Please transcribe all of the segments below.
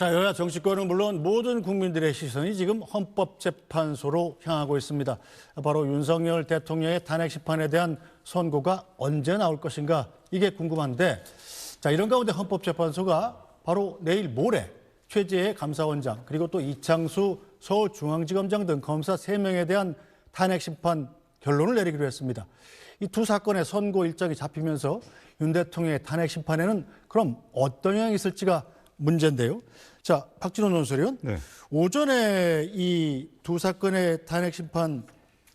자, 여야 정치권은 물론 모든 국민들의 시선이 지금 헌법재판소로 향하고 있습니다. 바로 윤석열 대통령의 탄핵 심판에 대한 선고가 언제 나올 것인가 이게 궁금한데, 자, 이런 가운데 헌법재판소가 바로 내일 모레 최재해 감사원장 그리고 또 이창수 서울중앙지검장 등 검사 3명에 대한 탄핵 심판 결론을 내리기로 했습니다. 이 두 사건의 선고 일정이 잡히면서 윤 대통령의 탄핵 심판에는 그럼 어떤 영향이 있을지가 문제인데요. 자, 박진원 논설위원, 네. 오전에 이 두 사건의 탄핵 심판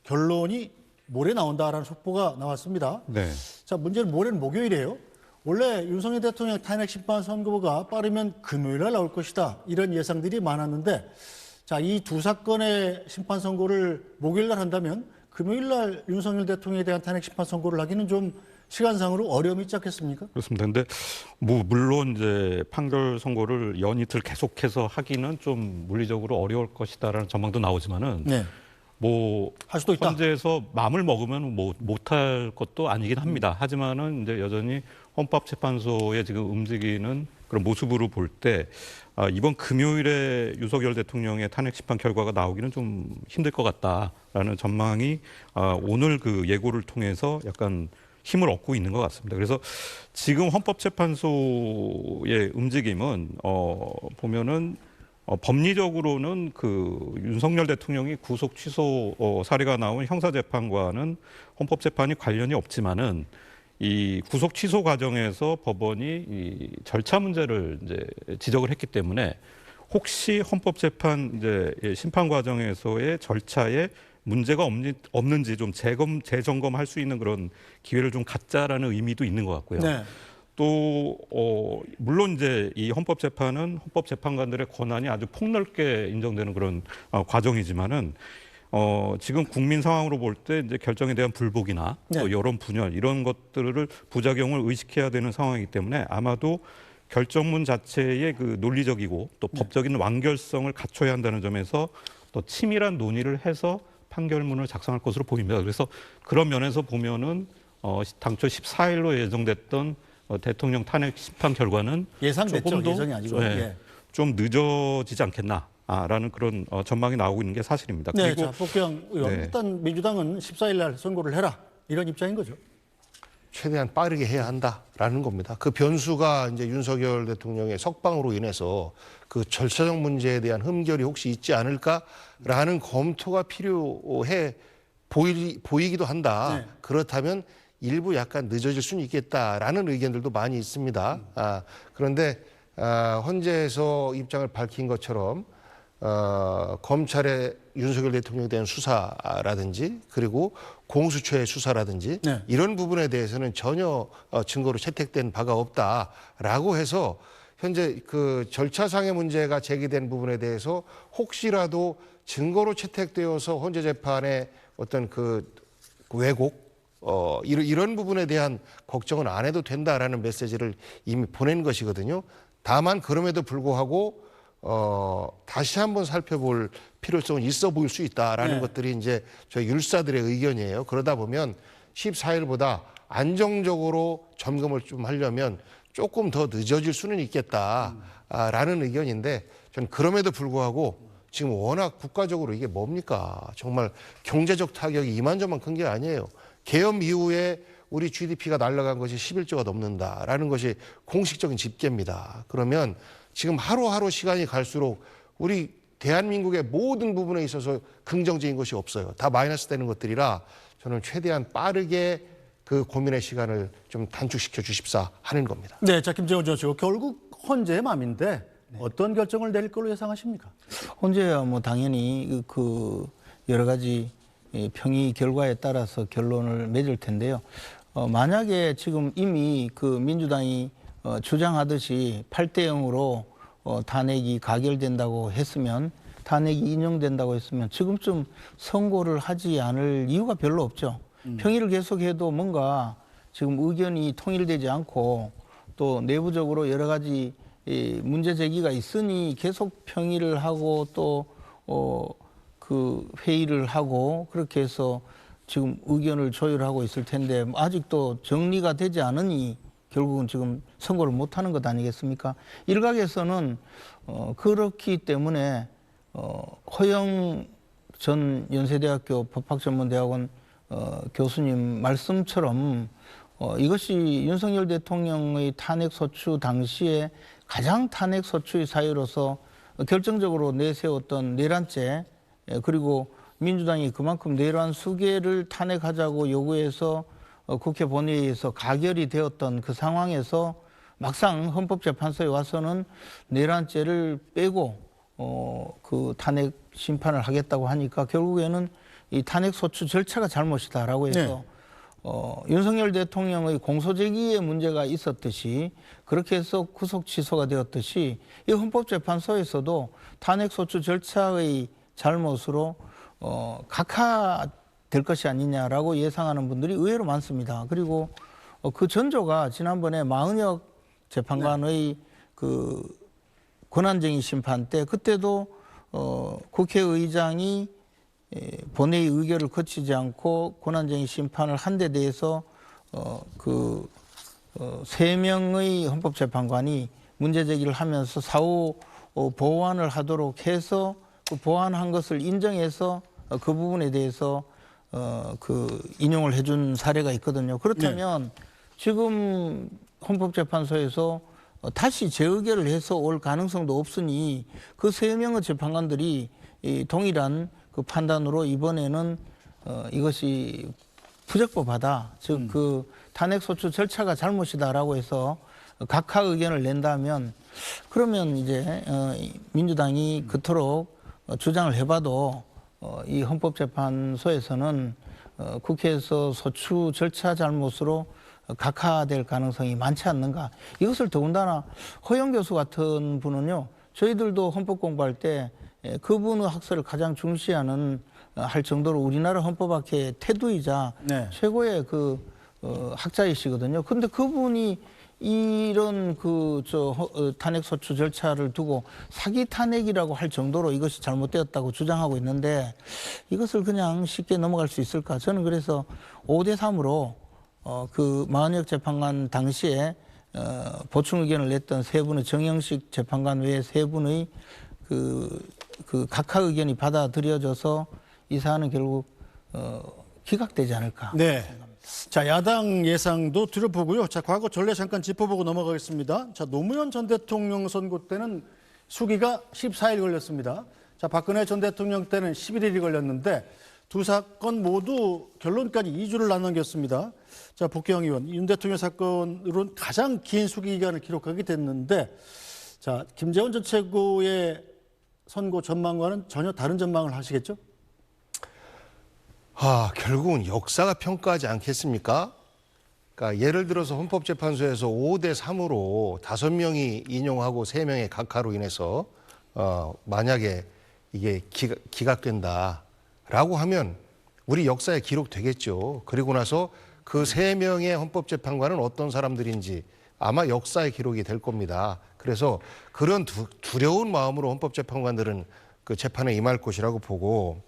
결론이 모레 나온다라는 속보가 나왔습니다. 네. 자, 문제는 모레는 목요일이에요. 원래 윤석열 대통령 탄핵 심판 선고가 빠르면 금요일 날 나올 것이다, 이런 예상들이 많았는데, 자, 이 두 사건의 심판 선고를 목요일 날 한다면 금요일 날 윤석열 대통령에 대한 탄핵 심판 선고를 하기는 좀 시간상으로 어려움이 있지 않겠습니까? 그렇습니다. 근데 물론 이제 판결 선고를 연이틀 계속해서 하기는 좀 물리적으로 어려울 것이다라는 전망도 나오지만은 네. 할 수도 있다. 현재에서 마음을 먹으면 못할 것도 아니긴 합니다. 하지만은 이제 여전히 헌법재판소에 지금 움직이는 그런 모습으로 볼 때 이번 금요일에 윤석열 대통령의 탄핵 심판 결과가 나오기는 좀 힘들 것 같다라는 전망이 오늘 그 예고를 통해서 약간 힘을 얻고 있는 것 같습니다. 그래서 지금 헌법재판소의 움직임은 보면은 법리적으로는 그 윤석열 대통령이 구속 취소 사례가 나온 형사재판과는 헌법재판이 관련이 없지만은 이 구속 취소 과정에서 법원이 이 절차 문제를 이제 지적을 했기 때문에 혹시 헌법재판 이제 심판 과정에서의 절차에 문제가 없는지 좀 재점검할 수 있는 그런 기회를 좀 갖자라는 의미도 있는 것 같고요. 네. 또 물론 이제 이 헌법재판은 헌법재판관들의 권한이 아주 폭넓게 인정되는 그런 과정이지만은 지금 국민 상황으로 볼 때 이제 결정에 대한 불복이나 네. 또 여론 분열 이런 것들을 부작용을 의식해야 되는 상황이기 때문에 아마도 결정문 자체의 그 논리적이고 또 법적인 완결성을 갖춰야 한다는 점에서 또 치밀한 논의를 해서 판결문을 작성할 것으로 보입니다. 그래서 그런 면에서 보면은 당초 14일로 예정됐던 대통령 탄핵 심판 결과는 예상됐죠. 조금 더 예상이 아니고. 예. 좀 늦어지지 않겠나라는 그런 전망이 나오고 있는 게 사실입니다. 네, 그리고 자, 복경 의원, 네. 일단 민주당은 14일 날 선고를 해라, 이런 입장인 거죠. 최대한 빠르게 해야 한다라는 겁니다. 그 변수가 이제 윤석열 대통령의 석방으로 인해서 그 절차적 문제에 대한 흠결이 혹시 있지 않을까라는 검토가 필요해 보이기도 한다. 네. 그렇다면 일부 약간 늦어질 수는 있겠다라는 의견들도 많이 있습니다. 그런데 헌재에서 입장을 밝힌 것처럼 검찰의 윤석열 대통령에 대한 수사라든지 그리고 공수처의 수사라든지 네. 이런 부분에 대해서는 전혀 증거로 채택된 바가 없다라고 해서 현재 그 절차상의 문제가 제기된 부분에 대해서 혹시라도 증거로 채택되어서 헌재 재판의 어떤 그 왜곡 이런 부분에 대한 걱정은 안 해도 된다라는 메시지를 이미 보낸 것이거든요. 다만 그럼에도 불구하고 다시 한번 살펴볼 필요성은 있어 보일 수 있다라는 네. 것들이 이제 저희 율사들의 의견이에요. 그러다 보면 14일보다 안정적으로 점검을 좀 하려면 조금 더 늦어질 수는 있겠다라는 의견인데 전 그럼에도 불구하고 지금 워낙 국가적으로 이게 뭡니까? 정말 경제적 타격이 이만저만 큰 게 아니에요. 계엄 이후에 우리 GDP가 날아간 것이 11조가 넘는다라는 것이 공식적인 집계입니다. 그러면 지금 하루하루 시간이 갈수록 우리 대한민국의 모든 부분에 있어서 긍정적인 것이 없어요. 다 마이너스 되는 것들이라 저는 최대한 빠르게 그 고민의 시간을 좀 단축시켜 주십사 하는 겁니다. 네, 자, 김재원 전 결국 헌재의 맘인데 어떤 결정을 내릴 걸로 예상하십니까? 헌재야 뭐 당연히 그 여러 가지 평의 결과에 따라서 결론을 맺을 텐데요. 만약에 지금 이미 그 민주당이 주장하듯이 8대 0으로 탄핵이 가결된다고 했으면, 탄핵이 인용된다고 했으면 지금쯤 선고를 하지 않을 이유가 별로 없죠. 평의를 계속해도 뭔가 지금 의견이 통일되지 않고 또 내부적으로 여러 가지 문제 제기가 있으니 계속 평의를 하고 또 그 회의를 하고 그렇게 해서 지금 의견을 조율하고 있을 텐데 아직도 정리가 되지 않으니 결국은 지금 선고를 못하는 것 아니겠습니까? 일각에서는 그렇기 때문에 허영 전 연세대학교 법학전문대학원 교수님 말씀처럼 이것이 윤석열 대통령의 탄핵소추 당시에 가장 탄핵소추의 사유로서 결정적으로 내세웠던 내란죄, 그리고 민주당이 그만큼 내란 수개를 탄핵하자고 요구해서 국회 본회의에서 가결이 되었던 그 상황에서 막상 헌법재판소에 와서는 내란죄를 빼고 그 탄핵 심판을 하겠다고 하니까 결국에는 이 탄핵소추 절차가 잘못이다라고 해서 윤석열 대통령의 공소제기에 문제가 있었듯이 그렇게 해서 구속 취소가 되었듯이 이 헌법재판소에서도 탄핵소추 절차의 잘못으로 각하될 것이 아니냐라고 예상하는 분들이 의외로 많습니다. 그리고 그 전조가 지난번에 마은혁 재판관의 그 권한쟁의 심판 때 그때도 국회의장이 본회의 의결을 거치지 않고 권한쟁의 심판을 한 데 대해서 그 3명의 헌법재판관이 문제제기를 하면서 사후 보완을 하도록 해서 그 보완한 것을 인정해서 그 부분에 대해서 그 인용을 해준 사례가 있거든요. 그렇다면 지금 헌법재판소에서 다시 재의결을 해서 올 가능성도 없으니 그 3명의 재판관들이 동일한 그 판단으로 이번에는 이것이 부적법하다. 즉 그 탄핵소추 절차가 잘못이다라고 해서 각하 의견을 낸다면 그러면 이제 민주당이 그토록 주장을 해봐도 이 헌법재판소에서는 국회에서 소추 절차 잘못으로 각하될 가능성이 많지 않는가. 이것을 더군다나 허영 교수 같은 분은요. 저희들도 헌법 공부할 때 그분의 학설을 가장 중시하는 할 정도로 우리나라 헌법학회 태두이자 최고의 그 학자이시거든요. 근데 그분이 이런 탄핵소추 절차를 두고 사기 탄핵이라고 할 정도로 이것이 잘못되었다고 주장하고 있는데 이것을 그냥 쉽게 넘어갈 수 있을까? 저는 그래서 5대3으로 그 마은혁 재판관 당시에 보충 의견을 냈던 3분의 정영식 재판관 외에 3분의 그 각하 의견이 받아들여져서 이 사안은 결국 기각되지 않을까. 네. 자, 야당 예상도 들어보고요. 자, 과거 전례 잠깐 짚어보고 넘어가겠습니다. 자, 노무현 전 대통령 선고 때는 수기가 14일 걸렸습니다. 자, 박근혜 전 대통령 때는 11일이 걸렸는데 두 사건 모두 결론까지 2주를 남겼습니다. 자, 복경 의원, 윤 대통령 사건으로는 가장 긴 수기 기간을 기록하게 됐는데, 자, 김재원 전 최고의 선고 전망과는 전혀 다른 전망을 하시겠죠? 결국은 역사가 평가하지 않겠습니까? 그러니까 예를 들어서 헌법재판소에서 5대3으로 5명이 인용하고 3명의 각하로 인해서 만약에 이게 기각된다라고 하면 우리 역사에 기록되겠죠. 그리고 나서 그 3명의 헌법재판관은 어떤 사람들인지 아마 역사에 기록이 될 겁니다. 그래서 그런 두려운 마음으로 헌법재판관들은 그 재판에 임할 것이라고 보고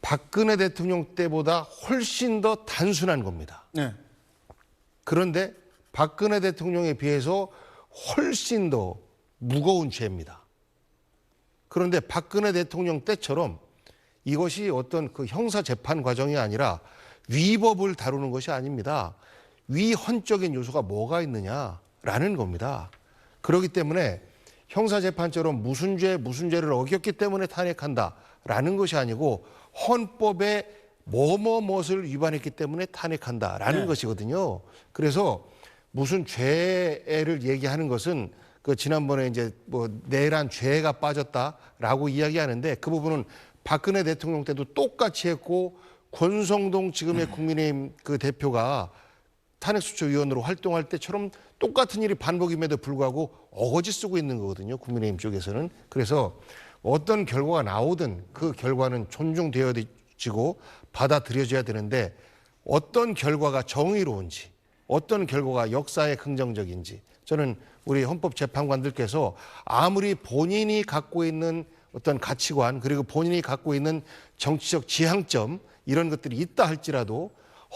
박근혜 대통령 때보다 훨씬 더 단순한 겁니다. 네. 그런데 박근혜 대통령에 비해서 훨씬 더 무거운 죄입니다. 그런데 박근혜 대통령 때처럼 이것이 어떤 그 형사 재판 과정이 아니라 위법을 다루는 것이 아닙니다. 위헌적인 요소가 뭐가 있느냐라는 겁니다. 그렇기 때문에 형사 재판처럼 무슨 죄를 어겼기 때문에 탄핵한다라는 것이 아니고 헌법에 무엇을 위반했기 때문에 탄핵한다라는 것이거든요. 그래서 무슨 죄를 얘기하는 것은 그 지난번에 이제 뭐 내란 죄가 빠졌다라고 이야기하는데 그 부분은 박근혜 대통령 때도 똑같이 했고 권성동 지금의 국민의힘 그 대표가 탄핵수초위원으로 활동할 때처럼 똑같은 일이 반복임에도 불구하고 어거지 쓰고 있는 거거든요. 국민의힘 쪽에서는. 그래서 어떤 결과가 나오든 그 결과는 존중되어지고 받아들여져야 되는데 어떤 결과가 정의로운지 어떤 결과가 역사에 긍정적인지 저는 우리 헌법재판관들께서 아무리 본인이 갖고 있는 어떤 가치관 그리고 본인이 갖고 있는 정치적 지향점 이런 것들이 있다 할지라도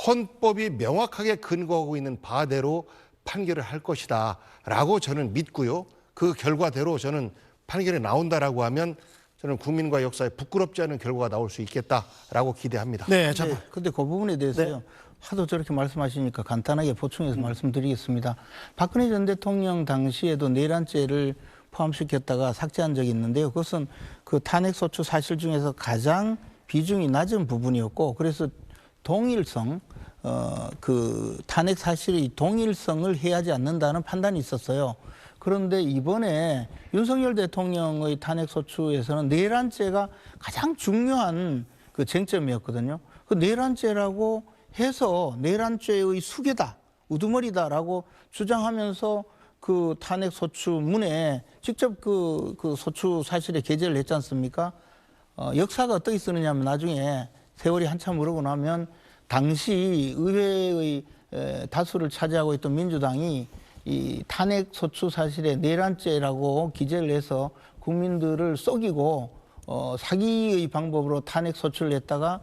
헌법이 명확하게 근거하고 있는 바대로 판결을 할 것이다라고 저는 믿고요. 그 결과대로 저는 판결이 나온다라고 하면 저는 국민과 역사에 부끄럽지 않은 결과가 나올 수 있겠다라고 기대합니다. 네, 자, 근데 그 부분에 대해서요. 하도 저렇게 말씀하시니까 간단하게 보충해서 말씀드리겠습니다. 박근혜 전 대통령 당시에도 내란죄를 포함시켰다가 삭제한 적이 있는데요. 그것은 그 탄핵소추 사실 중에서 가장 비중이 낮은 부분이었고, 그래서 동일성, 그 탄핵 사실의 동일성을 해하지 않는다는 판단이 있었어요. 그런데 이번에 윤석열 대통령의 탄핵소추에서는 내란죄가 가장 중요한 그 쟁점이었거든요. 그 내란죄라고 해서 내란죄의 수괴다, 우두머리다라고 주장하면서 그 탄핵소추문에 직접 그 소추 사실에 게재를 했지 않습니까? 역사가 어떻게 쓰느냐면 나중에 세월이 한참 흐르고 나면 당시 의회의 다수를 차지하고 있던 민주당이 이 탄핵소추 사실에 내란죄라고 기재를 해서 국민들을 속이고 사기의 방법으로 탄핵소추를 했다가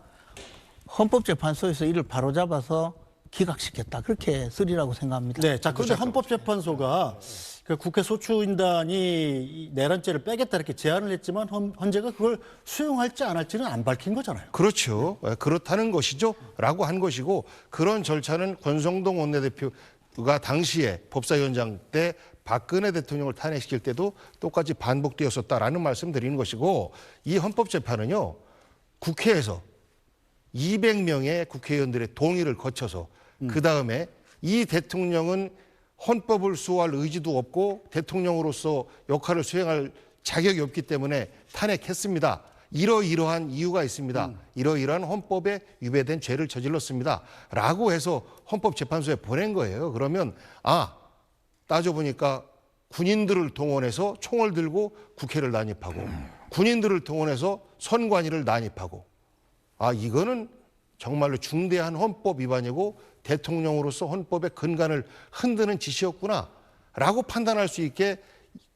헌법재판소에서 이를 바로잡아서 기각시켰다. 그렇게 쓰리라고 생각합니다. 네, 자, 그런데 헌법재판소가 그 국회 소추인단이 이 내란죄를 빼겠다 이렇게 제안을 했지만 헌재가 그걸 수용할지 안 할지는 안 밝힌 거잖아요. 그렇죠. 그렇다는 것이죠. 라고 한 것이고 그런 절차는 권성동 원내대표가 당시에 법사위원장 때 박근혜 대통령을 탄핵시킬 때도 똑같이 반복되었었다라는 말씀 드리는 것이고 이 헌법재판은요. 국회에서 200명의 국회의원들의 동의를 거쳐서 그다음에 이 대통령은 헌법을 수호할 의지도 없고 대통령으로서 역할을 수행할 자격이 없기 때문에 탄핵했습니다. 이러이러한 이유가 있습니다. 이러이러한 헌법에 위배된 죄를 저질렀습니다. 라고 해서 헌법재판소에 보낸 거예요. 그러면 따져보니까 군인들을 동원해서 총을 들고 국회를 난입하고 군인들을 동원해서 선관위를 난입하고 이거는 정말로 중대한 헌법 위반이고 대통령으로서 헌법의 근간을 흔드는 짓이었구나 라고 판단할 수 있게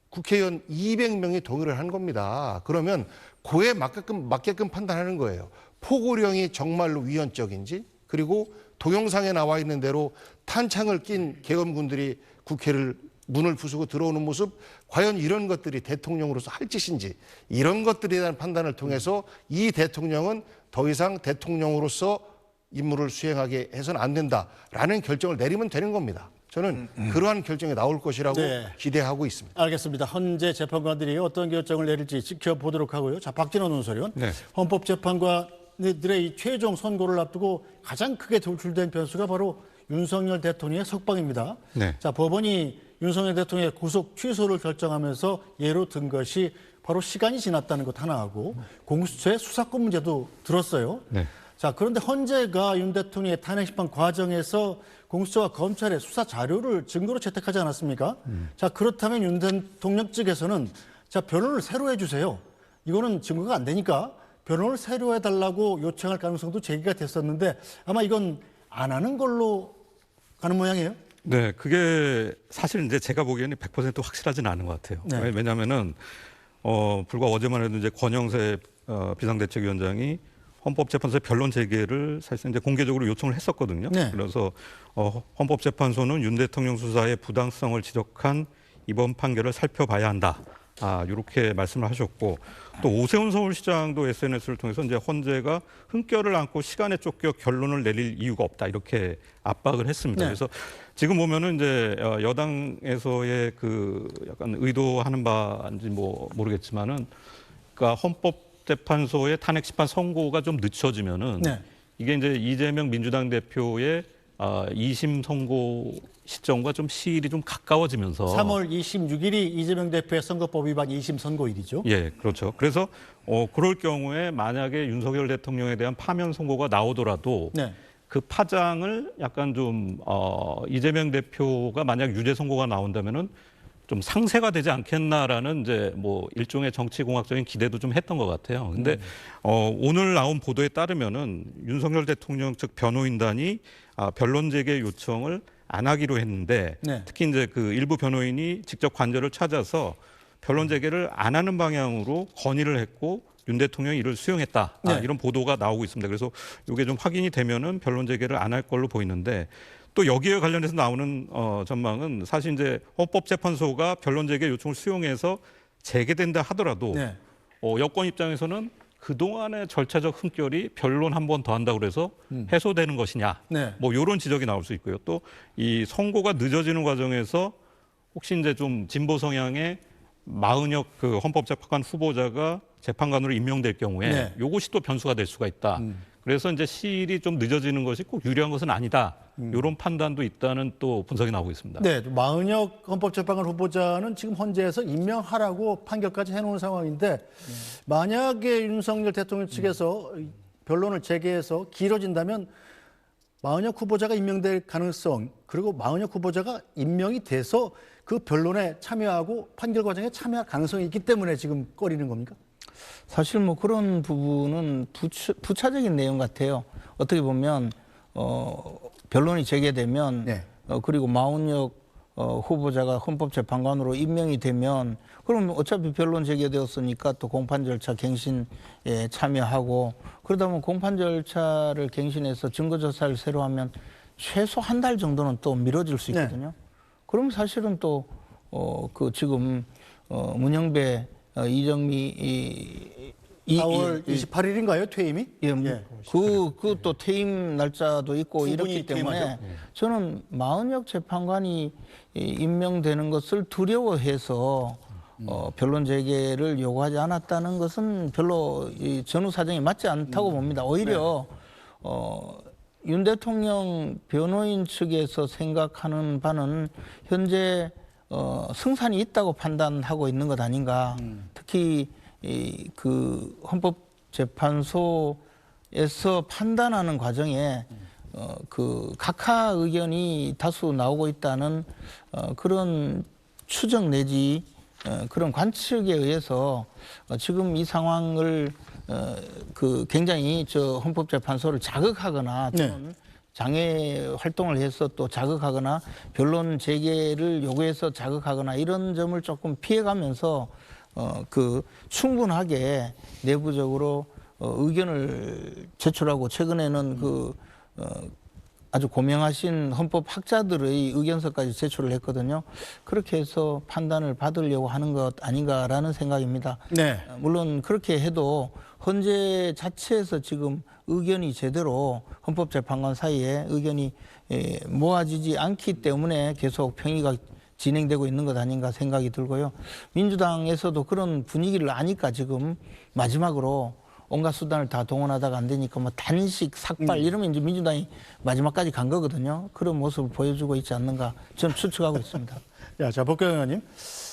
국회의원 200명이 동의를 한 겁니다. 그러면 그에 맞게끔 판단하는 거예요. 포고령이 정말로 위헌적인지 그리고 동영상에 나와 있는 대로 탄창을 낀 계엄군들이 국회를 문을 부수고 들어오는 모습 과연 이런 것들이 대통령으로서 할 짓인지 이런 것들에 대한 판단을 통해서 이 대통령은 더 이상 대통령으로서 임무를 수행하게 해서는 안 된다라는 결정을 내리면 되는 겁니다. 저는 그러한 결정이 나올 것이라고 기대하고 있습니다. 알겠습니다. 헌재 재판관들이 어떤 결정을 내릴지 지켜보도록 하고요. 자, 박진원 논설위원. 네. 헌법재판관들의 이 최종 선고를 앞두고 가장 크게 돌출된 변수가 바로 윤석열 대통령의 석방입니다. 네. 자, 법원이 윤석열 대통령의 구속 취소를 결정하면서 예로 든 것이 바로 시간이 지났다는 것 하나하고 공수처의 수사권 문제도 들었어요. 네. 자, 그런데 헌재가 윤 대통령의 탄핵심판 과정에서 공수처와 검찰의 수사 자료를 증거로 채택하지 않았습니까? 자, 그렇다면 윤 대통령 측에서는 자, 변론을 새로 해주세요. 이거는 증거가 안 되니까 변론을 새로 해달라고 요청할 가능성도 제기가 됐었는데 아마 이건 안 하는 걸로 가는 모양이에요. 네, 그게 사실 이제 제가 보기에는 100% 확실하지는 않은 것 같아요. 네. 왜냐하면은 불과 어제만 해도 이제 권영세 비상대책위원장이 헌법재판소에 변론 제기를 사실상 이제 공개적으로 요청을 했었거든요. 네. 그래서 헌법재판소는 윤 대통령 수사의 부당성을 지적한 이번 판결을 살펴봐야 한다. 이렇게 말씀을 하셨고 또 오세훈 서울시장도 SNS를 통해서 이제 헌재가 흥결을 안고 시간에 쫓겨 결론을 내릴 이유가 없다 이렇게 압박을 했습니다. 네. 그래서 지금 보면은 이제 여당에서의 그 약간 의도하는 바인지 뭐 모르겠지만은 그러니까 헌법재판소의 탄핵 심판 선고가 좀 늦춰지면은 네. 이게 이제 이재명 민주당 대표의 2심 선고 시점과 좀 시일이 좀 가까워지면서 3월 26일이 이재명 대표의 선거법 위반 2심 선고일이죠. 예, 그렇죠. 그래서 그럴 경우에 만약에 윤석열 대통령에 대한 파면 선고가 나오더라도 네. 그 파장을 약간 좀 이재명 대표가 만약 유죄 선고가 나온다면은 좀 상쇄가 되지 않겠나라는 이제 뭐 일종의 정치공학적인 기대도 좀 했던 것 같아요. 근데 오늘 나온 보도에 따르면은 윤석열 대통령 측 변호인단이 변론 재개 요청을 안 하기로 했는데 네. 특히 이제 그 일부 변호인이 직접 관저를 찾아서 변론 재개를 안 하는 방향으로 건의를 했고 윤 대통령이 이를 수용했다. 네. 이런 보도가 나오고 있습니다. 그래서 이게 좀 확인이 되면은 변론 제기를 안 할 걸로 보이는데 또 여기에 관련해서 나오는 전망은 사실 이제 헌법재판소가 변론 제기 요청을 수용해서 재개된다 하더라도 네. 여권 입장에서는 그동안의 절차적 흠결이 변론 한 번 더 한다고 그래서 해소되는 것이냐. 네. 뭐 이런 지적이 나올 수 있고요. 또 이 선고가 늦어지는 과정에서 혹시 이제 좀 진보 성향의 마은혁 그 헌법재판관 후보자가 재판관으로 임명될 경우에 네. 이것이 또 변수가 될 수가 있다. 그래서 이제 시일이 좀 늦어지는 것이 꼭 유리한 것은 아니다. 이런 판단도 있다는 또 분석이 나오고 있습니다. 네, 마은혁 헌법재판관 후보자는 지금 헌재에서 임명하라고 판결까지 해놓은 상황인데 만약에 윤석열 대통령 측에서 변론을 재개해서 길어진다면 마은혁 후보자가 임명될 가능성 그리고 마은혁 후보자가 임명이 돼서 그 변론에 참여하고 판결 과정에 참여할 가능성이 있기 때문에 지금 꺼리는 겁니까? 사실 뭐 그런 부분은 부차적인 내용 같아요. 어떻게 보면 변론이 재개되면 네. 그리고 마은혁 후보자가 헌법재판관으로 임명이 되면 그럼 어차피 변론 재개되었으니까 또 공판 절차 갱신에 참여하고 그러다 보면 공판 절차를 갱신해서 증거조사를 새로 하면 최소 한 달 정도는 또 미뤄질 수 있거든요. 그럼 사실은 또 그 지금 문영배 이정미 4월 28일인가요, 퇴임이? 예, 예. 그 또 퇴임 날짜도 있고 두 이렇기 분이 때문에 퇴임하죠? 저는 마은혁 재판관이 임명되는 것을 두려워해서 변론 재개를 요구하지 않았다는 것은 별로 이 전후 사정이 맞지 않다고 봅니다. 오히려 윤 대통령 변호인 측에서 생각하는 바는 현재 승산이 있다고 판단하고 있는 것 아닌가. 특히 그 헌법재판소에서 판단하는 과정에 그 각하 의견이 다수 나오고 있다는 그런 추정 내지 그런 관측에 의해서 지금 이 상황을 그 굉장히 저 헌법재판소를 자극하거나 또는 장애 활동을 해서 또 자극하거나 변론 재개를 요구해서 자극하거나 이런 점을 조금 피해가면서 그 충분하게 내부적으로 의견을 제출하고 최근에는 그 아주 고명하신 헌법학자들의 의견서까지 제출을 했거든요. 그렇게 해서 판단을 받으려고 하는 것 아닌가라는 생각입니다. 네. 물론 그렇게 해도 헌재 자체에서 지금 의견이 제대로 헌법재판관 사이에 의견이 모아지지 않기 때문에 계속 평의가 진행되고 있는 것 아닌가 생각이 들고요. 민주당에서도 그런 분위기를 아니까 지금 마지막으로 온갖 수단을 다 동원하다가 안 되니까 뭐 단식, 삭발 이러면 이제 민주당이 마지막까지 간 거거든요. 그런 모습을 보여주고 있지 않는가 저는 추측하고 있습니다. 자, 박경 의원님.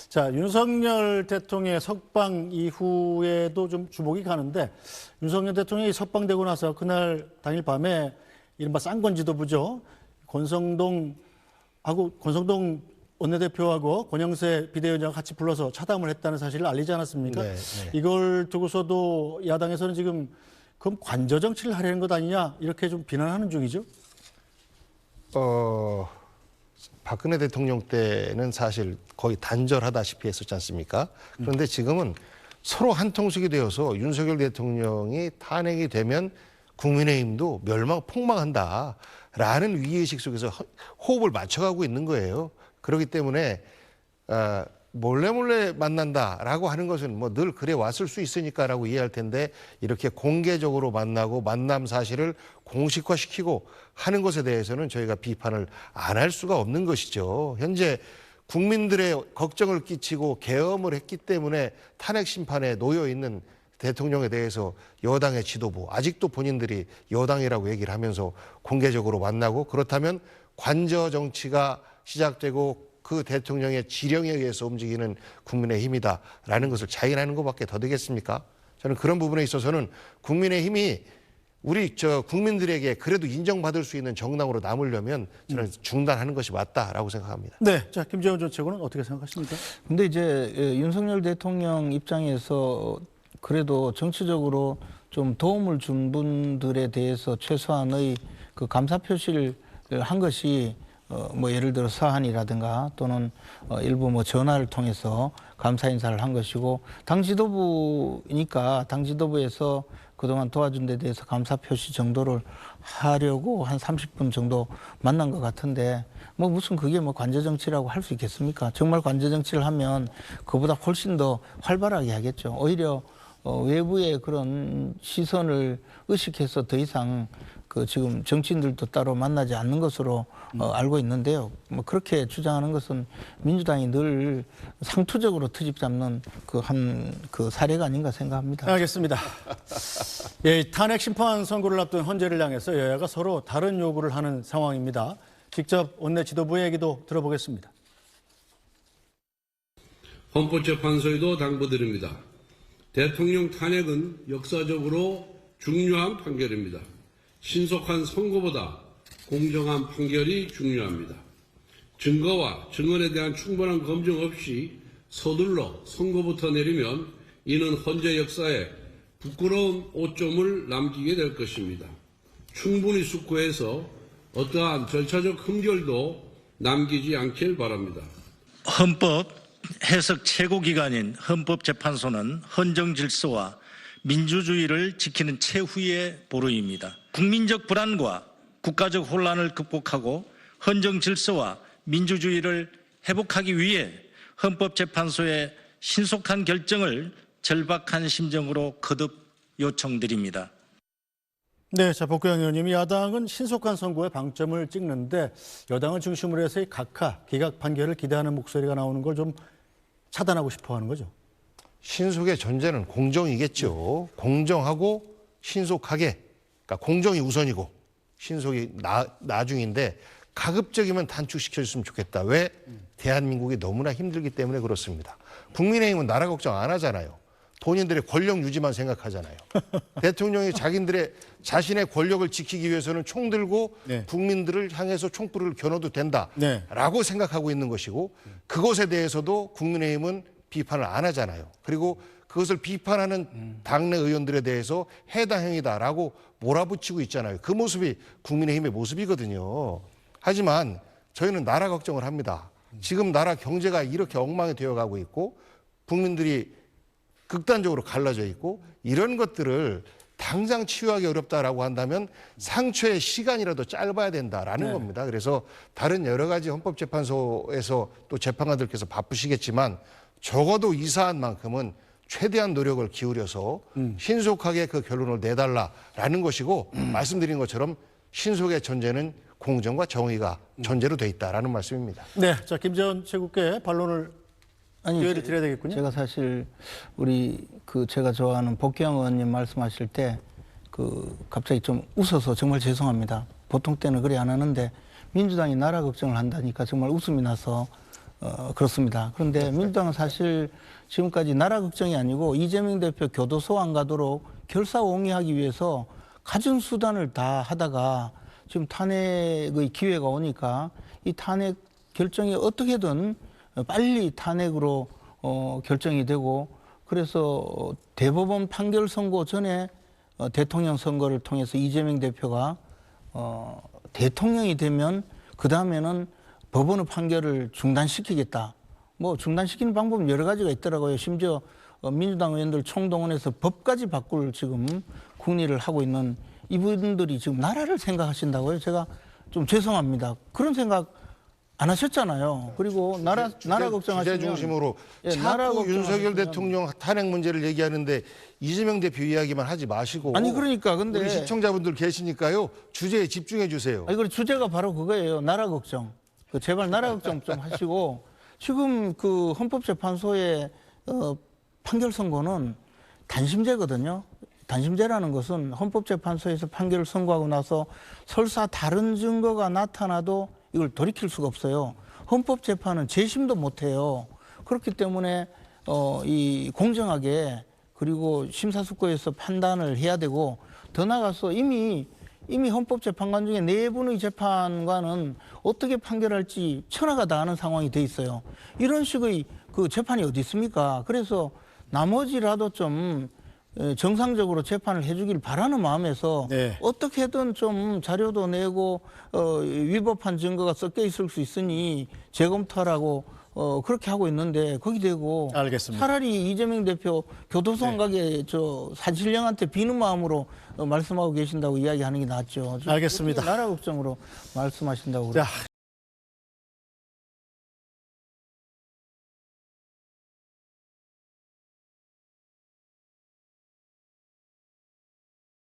자, 윤석열 대통령의 석방 이후에도 좀 주목이 가는데 윤석열 대통령이 석방되고 나서 그날 당일 밤에 이른바 쌍권 지도부죠. 권성동 원내대표하고 권영세 비대위원장 같이 불러서 차담을 했다는 사실을 알리지 않았습니까? 네, 네. 이걸 두고서도 야당에서는 지금 그럼 관저 정치를 하려는 것 아니냐 이렇게 좀 비난하는 중이죠. 박근혜 대통령 때는 사실 거의 단절하다시피 했었지 않습니까? 그런데 지금은 서로 한통속이 되어서 윤석열 대통령이 탄핵이 되면 국민의힘도 폭망한다라는 위기의식 속에서 호흡을 맞춰가고 있는 거예요. 그렇기 때문에 몰래 만난다라고 하는 것은 뭐 늘 그래 왔을 수 있으니까라고 이해할 텐데 이렇게 공개적으로 만나고 만남 사실을 공식화시키고 하는 것에 대해서는 저희가 비판을 안 할 수가 없는 것이죠. 현재 국민들의 걱정을 끼치고 계엄을 했기 때문에 탄핵 심판에 놓여 있는 대통령에 대해서 여당의 지도부 아직도 본인들이 여당이라고 얘기를 하면서 공개적으로 만나고 그렇다면 관저 정치가 시작되고 그 대통령의 지령에 의해서 움직이는 국민의힘이다라는 것을 자인하는 것밖에 더 되겠습니까? 저는 그런 부분에 있어서는 국민의힘이 우리 국민들에게 그래도 인정받을 수 있는 정당으로 남으려면 저는 중단하는 것이 맞다라고 생각합니다. 네, 자 김재원 전 최고는 어떻게 생각하십니까? 근데 이제 윤석열 대통령 입장에서 그래도 정치적으로 좀 도움을 준 분들에 대해서 최소한의 그 감사 표시를 한 것이 뭐 예를 들어 서한이라든가 또는 일부 뭐 전화를 통해서 감사 인사를 한 것이고, 당 지도부니까 당 지도부에서 그동안 도와준 데 대해서 감사 표시 정도를 하려고 한 30분 정도 만난 것 같은데, 뭐 무슨 그게 뭐 관제 정치라고 할 수 있겠습니까? 정말 관제 정치를 하면 그보다 훨씬 더 활발하게 하겠죠. 오히려 외부의 그런 시선을 의식해서 더 이상 그 지금 정치인들도 따로 만나지 않는 것으로 알고 있는데요. 뭐 그렇게 주장하는 것은 민주당이 늘 상투적으로 트집 잡는 그 사례가 아닌가 생각합니다. 알겠습니다. 예, 탄핵 심판 선고를 앞둔 헌재를 향해서 여야가 서로 다른 요구를 하는 상황입니다. 직접 원내 지도부의 얘기도 들어보겠습니다. 헌법재판소에도 당부드립니다. 대통령 탄핵은 역사적으로 중요한 판결입니다. 신속한 선고보다 공정한 판결이 중요합니다. 증거와 증언에 대한 충분한 검증 없이 서둘러 선고부터 내리면 이는 헌재 역사에 부끄러운 오점을 남기게 될 것입니다. 충분히 숙고해서 어떠한 절차적 흠결도 남기지 않길 바랍니다. 헌법 해석 최고기관인 헌법재판소는 헌정 질서와 민주주의를 지키는 최후의 보루입니다. 국민적 불안과 국가적 혼란을 극복하고 헌정 질서와 민주주의를 회복하기 위해 헌법재판소의 신속한 결정을 절박한 심정으로 거듭 요청드립니다. 네, 자 복구영 의원님이 야당은 신속한 선고에 방점을 찍는데 여당을 중심으로 해서의 각하, 기각 판결을 기대하는 목소리가 나오는 걸 좀 차단하고 싶어 하는 거죠. 신속의 전제는 공정이겠죠. 공정하고 신속하게, 그러니까 공정이 우선이고 신속이 나중인데 가급적이면 단축시켜줬으면 좋겠다. 왜? 대한민국이 너무나 힘들기 때문에 그렇습니다. 국민의힘은 나라 걱정 안 하잖아요. 본인들의 권력 유지만 생각하잖아요. 대통령이 자신의 권력을 지키기 위해서는 총 들고 네. 국민들을 향해서 총불을 겨눠도 된다라고 네. 생각하고 있는 것이고, 그것에 대해서도 국민의힘은 비판을 안 하잖아요. 그리고 그것을 비판하는 당내 의원들에 대해서 해당 행위다라고 몰아붙이고 있잖아요. 그 모습이 국민의힘의 모습이거든요. 하지만 저희는 나라 걱정을 합니다. 지금 나라 경제가 이렇게 엉망이 되어가고 있고 국민들이 극단적으로 갈라져 있고, 이런 것들을 당장 치유하기 어렵다라고 한다면 상처의 시간이라도 짧아야 된다라는 겁니다. 그래서 다른 여러 가지 헌법재판소에서 또 재판관들께서 바쁘시겠지만 적어도 이 사안만큼은 최대한 노력을 기울여서 신속하게 그 결론을 내달라라는 것이고, 말씀드린 것처럼 신속의 전제는 공정과 정의가 전제로 돼 있다라는 말씀입니다. 네, 자 김재원 최국계 반론을 기회를 드려야 되겠군요. 제가 사실 제가 좋아하는 복귀영 의원님 말씀하실 때 갑자기 좀 웃어서 정말 죄송합니다. 보통 때는 그래 안 하는데 민주당이 나라 걱정을 한다니까 정말 웃음이 나서 그렇습니다. 그런데 민주당은 사실 지금까지 나라 걱정이 아니고 이재명 대표 교도소 안 가도록 결사옹위하기 위해서 갖은 수단을 다 하다가 지금 탄핵의 기회가 오니까 이 탄핵 결정이 어떻게든 빨리 탄핵으로 결정이 되고, 그래서 대법원 판결 선고 전에 대통령 선거를 통해서 이재명 대표가 대통령이 되면 그 다음에는 법원의 판결을 중단시키겠다. 뭐 중단시키는 방법은 여러 가지가 있더라고요. 심지어 민주당 의원들 총동원해서 법까지 바꿀 지금 국리를 하고 있는 이분들이 지금 나라를 생각하신다고요? 제가 좀 죄송합니다. 그런 생각 안 하셨잖아요. 그리고 나라 걱정하시면 주제 중심으로 나라 자꾸 윤석열 걱정하시면 대통령 탄핵 문제를 얘기하는데 이재명 대표 이야기만 하지 마시고, 아니 그러니까 근데 우리 시청자분들 계시니까요, 주제에 집중해 주세요. 아니, 주제가 바로 그거예요. 나라 걱정. 제발 나라 걱정 좀 하시고, 지금 그 헌법재판소의 판결 선고는 단심제거든요. 단심제라는 것은 헌법재판소에서 판결을 선고하고 나서 설사 다른 증거가 나타나도 이걸 돌이킬 수가 없어요. 헌법재판은 재심도 못해요. 그렇기 때문에 이 공정하게 그리고 심사숙고해서 판단을 해야 되고, 더 나아가서 이미 헌법재판관 중에 네 분의 재판관은 어떻게 판결할지 천하가 다 아는 상황이 돼 있어요. 이런 식의 그 재판이 어디 있습니까? 그래서 나머지라도 좀 정상적으로 재판을 해주길 바라는 마음에서 네. 어떻게든 좀 자료도 내고 위법한 증거가 섞여 있을 수 있으니 재검토하라고 그렇게 하고 있는데 거기 대고 알겠습니다. 차라리 이재명 대표 교도소 안 가게 저 사실령한테 비는 마음으로 말씀하고 계신다고 이야기하는 게 낫죠. 알겠습니다. 나라 걱정으로 말씀하신다고. 자,